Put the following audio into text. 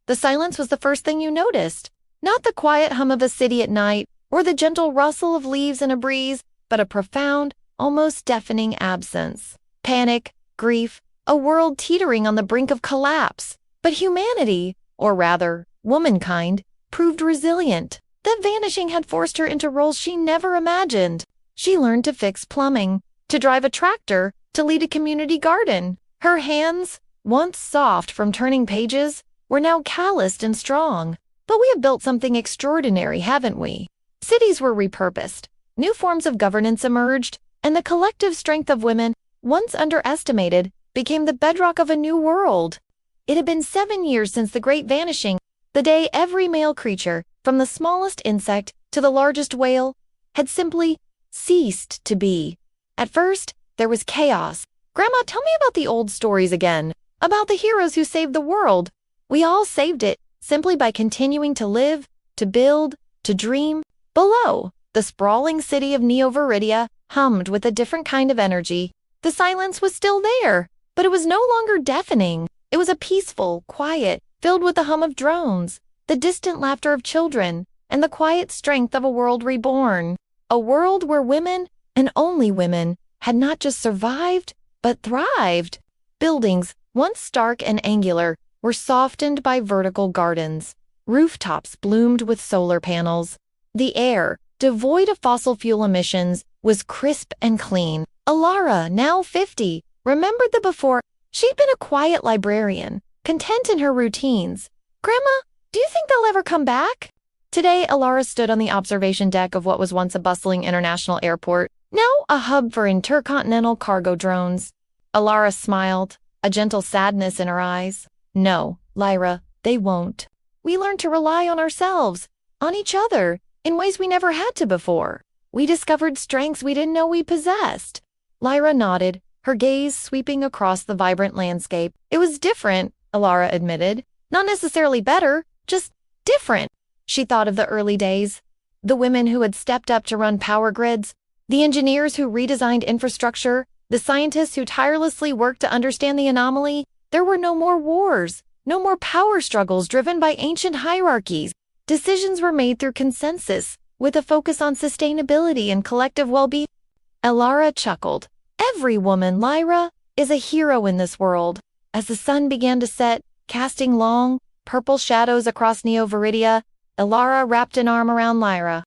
The silence was the first thing you noticed. Not the quiet hum of a city at night, or the gentle rustle of leaves in a breeze, but a profound, almost deafening absence. Panic, grief, a world teetering on the brink of collapse. But humanity, or rather, womankind, proved resilient. That vanishing had forced her into roles she never imagined. She learned to fix plumbing, to drive a tractor, to lead a community garden. Her hands, once soft from turning pages, were now calloused and strong. But we have built something extraordinary, haven't we? Cities were repurposed, new forms of governance emerged, and the collective strength of women, once underestimated, became the bedrock of a new world. It had been 7 years since the Great Vanishing, the day every male creature, from the smallest insect to the largest whale, had simply ceased to be. At first, there was chaos. Grandma, tell me about the old stories again, about the heroes who saved the world. We all saved it, simply by continuing to live, to build, to dream. Below, the sprawling city of Neo Viridia hummed with a different kind of energy. The silence was still there, but it was no longer deafening. It was a peaceful, quiet, filled with the hum of drones, the distant laughter of children, and the quiet strength of a world reborn. A world where women, and only women, had not just survived, but thrived. Buildings, once stark and angular, were softened by vertical gardens. Rooftops bloomed with solar panels. The air, devoid of fossil fuel emissions, was crisp and clean. Alara, now 50, remembered the before. She'd been a quiet librarian, content in her routines. Grandma, do you think they'll ever come back? Today, Alara stood on the observation deck of what was once a bustling international airport, now a hub for intercontinental cargo drones. Alara smiled, a gentle sadness in her eyes. No, Lyra, they won't. We learned to rely on ourselves, on each other, in ways we never had to before. We discovered strengths we didn't know we possessed. Lyra nodded, her gaze sweeping across the vibrant landscape. It was different, Alara admitted. Not necessarily better, just different. She thought of the early days, the women who had stepped up to run power grids, the engineers who redesigned infrastructure, the scientists who tirelessly worked to understand the anomaly. There were no more wars, no more power struggles driven by ancient hierarchies. Decisions were made through consensus, with a focus on sustainability and collective well-being. Alara chuckled. Every woman, Lyra, is a hero in this world. As the sun began to set, casting long, purple shadows across Neo Viridia, Alara wrapped an arm around Lyra.